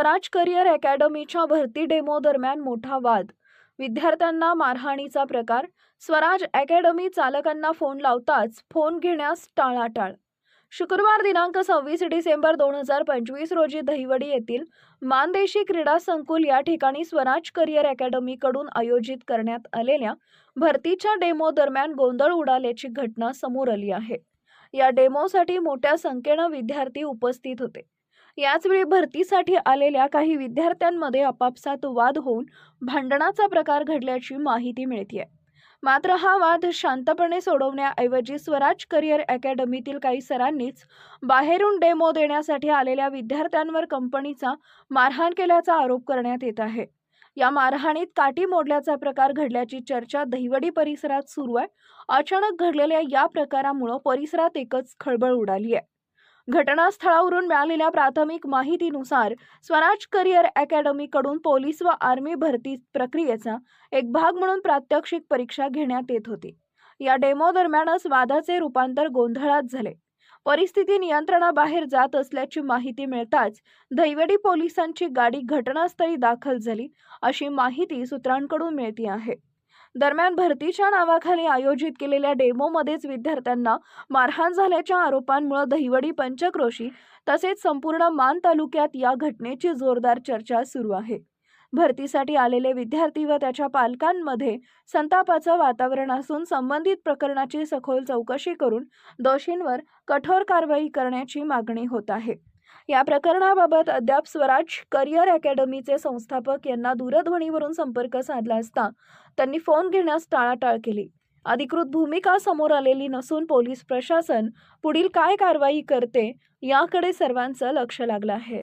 Swaraj career अकॅडमीच्या भरती demo दरम्यान मोठा वाद. विद्यार्थ्यांना मारहाणीचा प्रकार. स्वराज अकॅडमी चालकांना फोन लावताच फोन घेण्यास टाळाटाळ. शुक्रवार दिनांक 26 डिसेंबर 2025 रोजी दहिवडी येथील मानदेशी क्रीडा संकुल या ठिकाणी स्वराज करिअर अकॅडमीकडून आयोजित करण्यात आलेल्या भरतीच्या डेमो दरम्यान गोंधळ उडाल्याची घटना समोर आली आहे. या डेमोसाठी मोठ्या संख्येने विद्यार्थी उपस्थित होते. याचवेळी भरतीसाठी आलेल्या काही विद्यार्थ्यांमध्ये आपापसात वाद होऊन भांडणाचा प्रकार घडल्याची माहिती मिळते. मात्र हा वाद शांतपणे सोडवण्याऐवजी स्वराज करिअर अकॅडमीतील काही सरांनीच बाहेरून डेमो देण्यासाठी आलेल्या विद्यार्थ्यांवर कंपनीचा मारहाण केल्याचा आरोप करण्यात येत आहे. या मारहाणीत काठी मोडल्याचा प्रकार घडल्याची चर्चा दहिवडी परिसरात सुरू आहे. अचानक घडलेल्या या प्रकारामुळे परिसरात एकच खळबळ उडाली आहे. घटनास्थळावरून मिळालेल्या प्राथमिक माहितीनुसार स्वराज करिअर अकॅडमीकडून पोलीस व आर्मी भरती प्रक्रियेचा एक भाग म्हणून प्रात्यक्षिक परीक्षा घेण्यात येत होती. या डेमो दरम्यानच वादाचे रूपांतर गोंधळात झाले. परिस्थिती नियंत्रणाबाहेर जात असल्याची माहिती मिळताच दहिवडी पोलिसांची गाडी घटनास्थळी दाखल झाली, अशी माहिती सूत्रांकडून मिळते आहे. दरम्यान भरतीच्या नावाखाली आयोजित केलेल्या डेमोमध्येच विद्यार्थ्यांना मारहाण झाल्याच्या आरोपांमुळे दहिवडी, पंचक्रोशी तसेच संपूर्ण मान तालुक्यात या घटनेची जोरदार चर्चा सुरू आहे. भरतीसाठी आलेले विद्यार्थी व त्याच्या पालकांमध्ये संतापाचं वातावरण असून संबंधित प्रकरणाची सखोल चौकशी करून दोषींवर कठोर कारवाई करण्याची मागणी होत आहे. या प्रकरणाबाबत अद्याप स्वराज करिअर अकॅडमीचे संस्थापक यांना दूरध्वनीवरून संपर्क साधला असता त्यांनी फोन घेण्यास टाळाटाळ केली. अधिकृत भूमिका समोर आलेली नसून पोलीस प्रशासन पुढील काय कारवाई करते याकडे सर्वांचं लक्ष लागलं आहे.